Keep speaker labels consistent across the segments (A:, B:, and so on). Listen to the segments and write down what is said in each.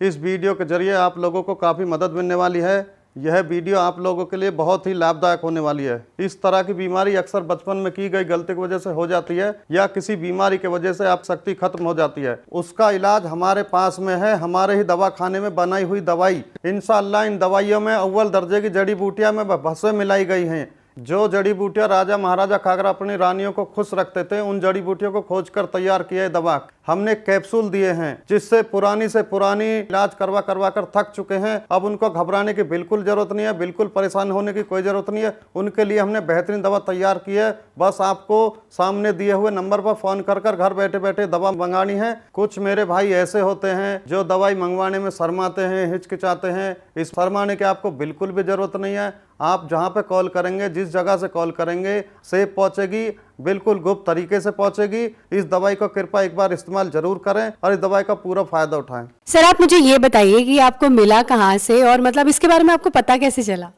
A: इस वीडियो के जरिए आप लोगों को काफ़ी मदद मिलने वाली है। यह वीडियो आप लोगों के लिए बहुत ही लाभदायक होने वाली है। इस तरह की बीमारी अक्सर बचपन में की गई गलती की वजह से हो जाती है या किसी बीमारी की वजह से आप शक्ति खत्म हो जाती है। उसका इलाज हमारे पास में है, हमारे ही दवा खाने में बनाई हुई दवाई। इंशाअल्लाह इन दवाइयों में अव्वल दर्जे की जड़ी बूटियां में भस्म मिलाई गई हैं। जो जड़ी बूटियां राजा महाराजा खाकर अपनी रानियों को खुश रखते थे, उन जड़ी बूटियों को खोजकर तैयार किया दवा हमने कैप्सूल दिए हैं, जिससे पुरानी से पुरानी इलाज करवा करवा कर थक चुके हैं। अब उनको घबराने की बिल्कुल जरूरत नहीं है, बिल्कुल परेशान होने की कोई जरूरत नहीं है। उनके लिए हमने बेहतरीन दवा तैयार की है। बस आपको सामने दिए हुए नंबर पर फोन कर कर घर बैठे बैठे दवा मंगानी है। कुछ मेरे भाई ऐसे होते हैं जो दवाई मंगवाने में शर्माते हैं, हिचकिचाते हैं। इस शर्माने की आपको बिल्कुल भी जरूरत नहीं है। आप जहां पे कॉल करेंगे, जिस जगह से कॉल करेंगे, सेफ पहुंचेगी, बिल्कुल गुप्त तरीके से पहुंचेगी। इस दवाई को कृपया एक बार इस्तेमाल जरूर करें और इस दवाई का पूरा फायदा उठाएं।
B: सर आप मुझे ये बताइए कि आपको मिला कहाँ से और मतलब इसके बारे में आपको पता कैसे चला?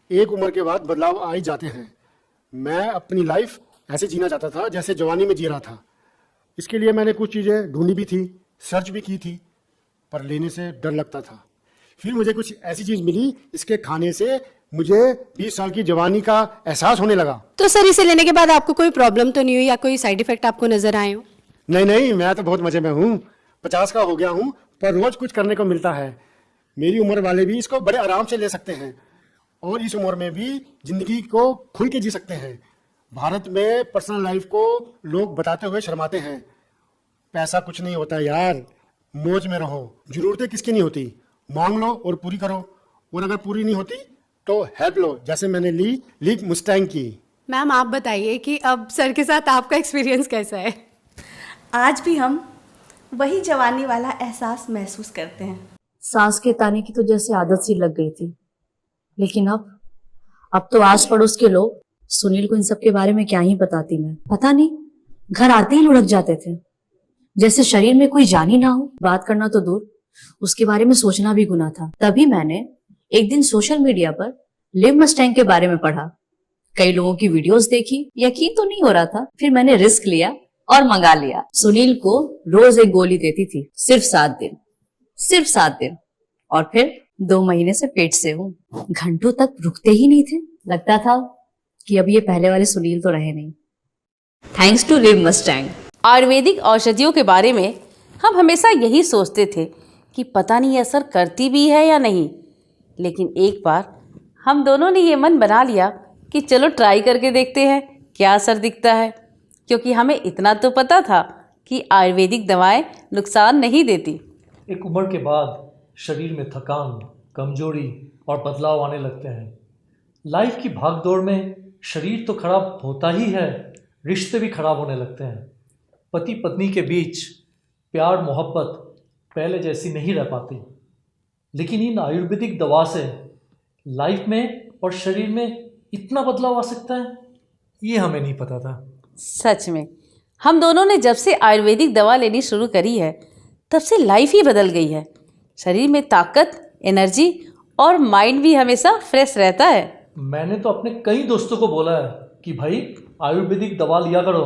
C: एक उम्र के बाद बदलाव आ ही जाते हैं। मैं अपनी लाइफ ऐसे जीना चाहता था जैसे जवानी में जी रहा था। इसके लिए मैंने कुछ चीज़ें ढूंढी भी थी, सर्च भी की थी, पर लेने से डर लगता था। फिर मुझे कुछ ऐसी चीज़ मिली, इसके खाने से मुझे 20 साल की जवानी का एहसास होने लगा।
B: तो सर इसे लेने के बाद आपको कोई प्रॉब्लम तो नहीं हुई या कोई साइड इफेक्ट आपको नजर आए हो?
C: नहीं, मैं तो बहुत मजे में हूँ। 50 का हो गया हूँ, पर रोज कुछ करने को मिलता है। मेरी उम्र वाले भी इसको बड़े आराम से ले सकते हैं और इस उम्र में भी जिंदगी को खुल के जी सकते हैं। भारत में पर्सनल लाइफ को लोग बताते हुए शर्माते हैं। पैसा कुछ नहीं होता यार, मौज में रहो। जरूरतें किसकी नहीं होती, मांग लो और पूरी करो, और अगर पूरी नहीं होती तो हेल्प लो, जैसे मैंने ली मुस्टैंग की।
B: मैम आप बताइए कि अब सर के साथ आपका एक्सपीरियंस कैसा है?
D: आज भी हम वही जवानी वाला एहसास महसूस करते हैं।
E: सांस के ताने की तो जैसे आदत सी लग गई थी, लेकिन अब तो आस पड़ोस के लोग सुनील को इन सब के बारे में क्या ही बताती मैं। पता नहीं, घर आते ही लुढ़क जाते थे, जैसे शरीर में कोई जान ही ना हो। बात करना तो दूर, उसके बारे में सोचना भी गुनाह था। तभी मैंने एक दिन सोशल मीडिया पर लिव मस्टैंग के बारे में पढ़ा, कई लोगों की वीडियोस देखी, यकीन तो नहीं हो रहा था। फिर मैंने रिस्क लिया और मंगा लिया। सुनील को रोज एक गोली देती थी, सिर्फ 7 दिन, और फिर 2 महीने से पेट से हूँ। घंटों तक रुकते ही नहीं थे, लगता था कि अब ये पहले वाले सुनील तो रहे नहीं। थैंक्स टू लिव मस्टैंग।
F: आयुर्वेदिक औषधियों के बारे में हम हमेशा यही सोचते थे कि पता नहीं असर करती भी है या नहीं, लेकिन एक बार हम दोनों ने ये मन बना लिया कि चलो ट्राई करके देखते हैं क्या असर दिखता है, क्योंकि हमें इतना तो पता था कि आयुर्वेदिक दवाएं नुकसान नहीं देती।
G: एक उम्र के बाद शरीर में थकान, कमजोरी और बदलाव आने लगते हैं। लाइफ की भागदौड़ में शरीर तो खराब होता ही है, रिश्ते भी खराब होने लगते हैं। पति पत्नी के बीच प्यार मोहब्बत पहले जैसी नहीं रह पाती। लेकिन इन आयुर्वेदिक दवा से लाइफ में और शरीर में इतना बदलाव आ सकता है, ये हमें नहीं पता था।
F: सच में हम दोनों ने जब से आयुर्वेदिक दवा लेनी शुरू करी है, तब से लाइफ ही बदल गई है। शरीर में ताकत, एनर्जी और माइंड भी हमेशा फ्रेश रहता है।
G: मैंने तो अपने कई दोस्तों को बोला है कि भाई आयुर्वेदिक दवा लिया करो,